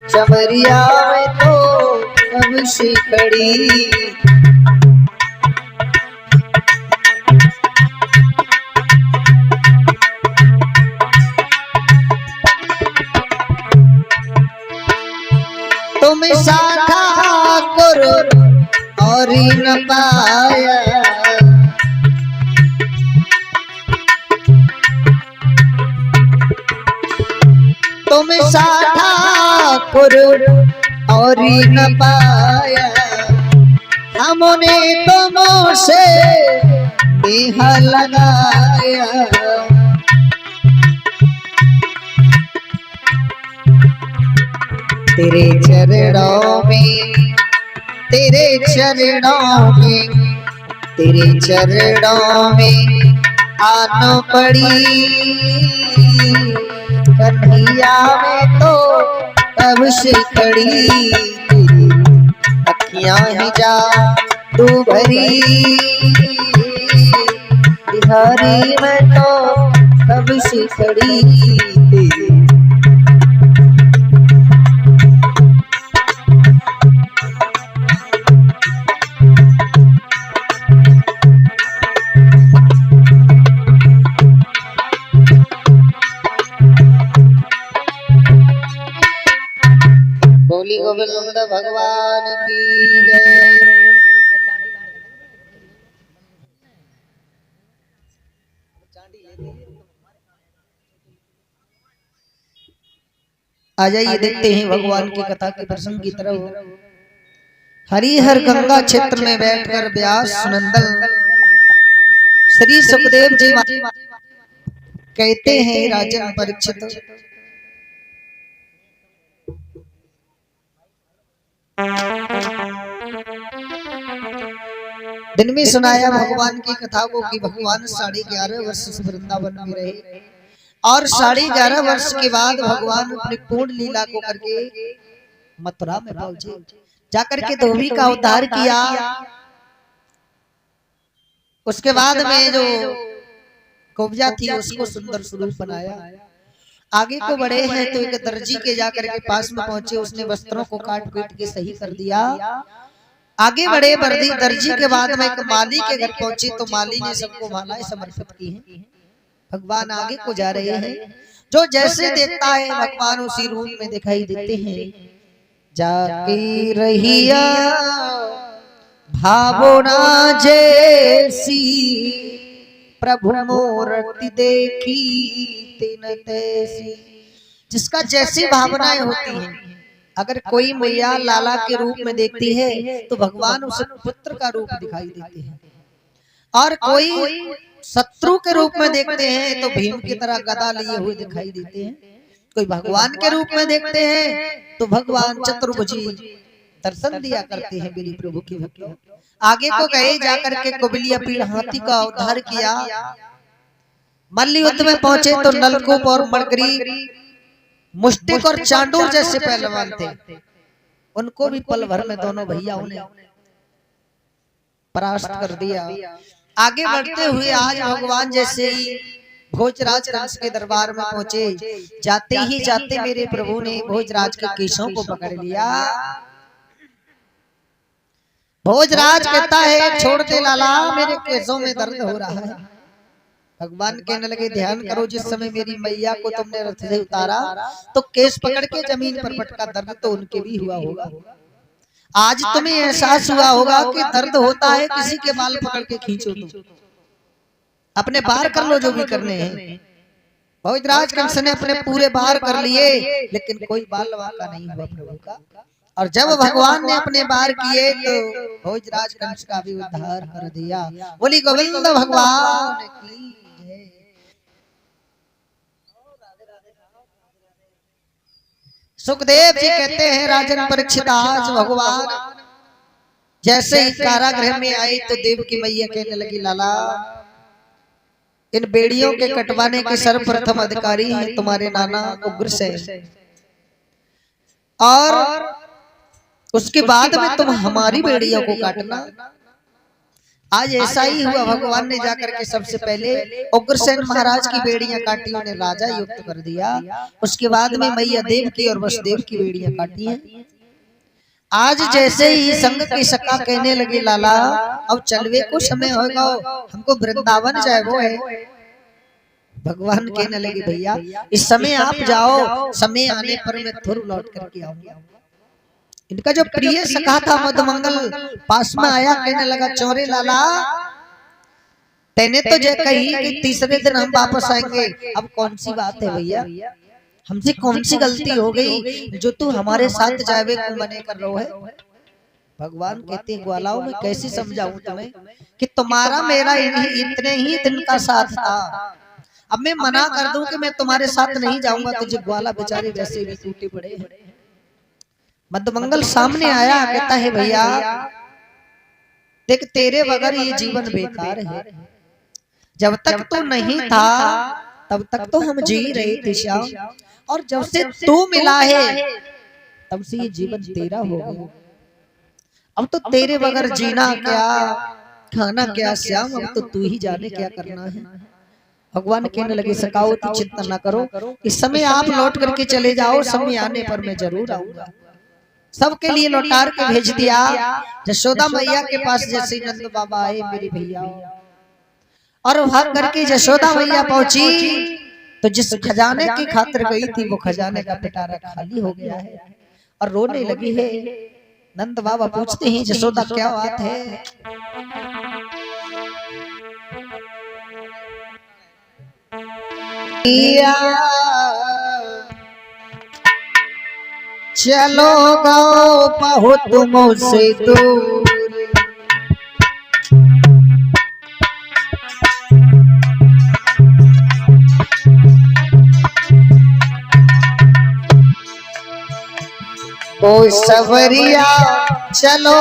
चमरिया में तो कब से खड़ी। तुम साधा करो और न पाया, तुम साधा करो और न पाया, हमने तुमसे देह लगाया। तेरे चरणों में, तेरे चरणों में, तेरे चरणों में आना पड़ी। कन्हैया में तो कब से खड़ी, तेरी अखियां ही जादू भरी। बिहारी में तो कब से खड़ी, तेरी बोली गोविंद भगवान की जय। आ जाइए देखते हैं भगवान की कथा के प्रसंग की तरफ। हरिहर गंगा क्षेत्र में बैठकर व्यास नंदन श्री सुखदेव जी कहते हैं, राजन परीक्षित, दिन में सुनाया भगवान की कथा को कि भगवान 11.5 वर्ष से वृंदावन में रहे और 11.5 वर्ष के बाद भगवान अपनी पूर्ण लीला को करके मथुरा में पहुंचे, जाकर के धोबी का उद्धार किया। उसके बाद में जो कुब्जा थी उसको सुंदर स्वरूप बनाया। आगे को बढ़े हैं तो एक दर्जी के जाकर के पास में पहुंचे, उसने वस्त्रों को काट पीट के सही कर दिया। आगे बढ़े दर्जी के बाद में एक माली के घर पहुंचे तो माली ने सबको मालाएं समर्पित की हैं। भगवान आगे को जा रहे हैं, जो जैसे देखता है भगवान उसी रूप में दिखाई देते हैं। जाके रहिया भावना जैसी, प्रभु मूर्ति देखी तिन तैसी। जिसका जैसी भावनाएं होती हैं, अगर कोई मैया लाला के रूप में देखती है तो भगवान उसे पुत्र का रूप दिखाई देते हैं, और कोई शत्रु के रूप में देखते हैं तो भीम की तरह गदा लिए हुए दिखाई देते हैं। कोई भगवान के रूप में देखते हैं तो भगवान चतुर्भुजी दर्शन दिया करते हैं मेरी प्रभु की भक्ति। आगे को गए, जाकर के कुबलिया पीड़ हाथी का उद्धार किया। मल्ल युद्ध में पहुंचे तो नलकूप और मरकरी, मुष्टिक और चांडूर जैसे पहलवान थे, उनको भी पल भर में दोनों भैयाओं ने परास्त कर दिया। आगे बढ़ते हुए आज भगवान जैसे ही भोजराज कंस के दरबार में पहुंचे, जाते ही जाते मेरे प्रभु ने भोजराज के केशों को पकड़ लिया। भोजराज कहता है, छोड़ दे लाला, मेरे केशों में दर्द हो रहा है। भगवान कहने लगे, ध्यान करो, जिस समय मेरी मैया को तुमने रथ से उतारा तो केश पकड़ के जमीन पर पटका, दर्द तो उनके भी हुआ होगा। आज तुम्हें एहसास हुआ होगा कि दर्द होता है किसी के बाल पकड़ के खींचो तो। अपने बार कर लो जो भी करने हैं। भोजराज कंस ने अपने पूरे बार कर लिए, लेकिन कोई बाल वाका नहीं हुआ प्रभु का। और जब भगवान ने अपने बार किए तो भोजराज कंस का भी उद्धार कर दिया। बोली गोविंद भगवान की। सुखदेव जी कहते हैं, राजन परीक्षित, आज भगवान जैसे ही कारागृह में आए तो देव की मैया कहने लगी, लाला, इन बेड़ियों के कटवाने के सर्वप्रथम अधिकारी हैं तुम्हारे नाना उग्रसेन, और उसके बाद में तुम हमारी बेड़ियों को काटना। आज ऐसा ही हुआ, भगवान ने जाकर के सबसे पहले उग्रसेन महाराज की बेड़ियां काटी, उन्हें राजा युक्त कर दिया। उसके बाद में मैया देव की और वसुदेव की बेड़ियां काटी हैं। आज जैसे ही संग की सका कहने लगे लाला अब चलवे को समय होगा, हमको वृंदावन जाए वो है। भगवान कहने लगे भैया इस समय आप जाओ, समय आने पर मैं थोड़ा लौट करके आऊंगा। इनका जो प्रिय सखा था मधुमंगल पास में आया, कहने लगा चौरे लाला तेने तो जय कही कि तीसरे दिन हम वापस आएंगे, अब कौन सी बात है भैया, हमसे कौन सी गलती हो गई जो तू हमारे साथ जावे को मने कर रहा है। भगवान कहते हैं ग्वालाओं मैं कैसे समझाऊं तुम्हें कि तुम्हारा मेरा इतने ही दिन का साथ था, अब मैं मना कर दूं कि मैं तुम्हारे साथ नहीं जाऊंगा, तुझे ग्वाला बेचारे वैसे भी टूटे पड़े हैं। मधुमंगल सामने आया, कहता है भैया देख तेरे बगैर ये जीवन बेकार है, जब तक तू नहीं था तब तक तो हम जी रहे थे श्याम, और जब से तू मिला है तब से ये जीवन तेरा हो गया, अब तो तेरे बगैर जीना क्या खाना क्या श्याम, अब तो तू ही जाने क्या करना है। भगवान कहने लगे सखावती चिंता न करो, इस समय आप लौट करके चले जाओ, समय आने पर मैं जरूर आऊंगा। सबके लिए लौटार के भेज दिया। यशोदा मैया के पास जैसे नंद बाबा आए मेरे भैया, और भाग करके यशोदा मैया पहुंची तो जिस खजाने की खातिर गई थी वो खजाने का पिटारा खाली हो गया है और रोने लगी है। नंद बाबा पूछते हैं यशोदा क्या बात है। चलो गो बहुत मुझसे दूर, ओ सवरिया चलो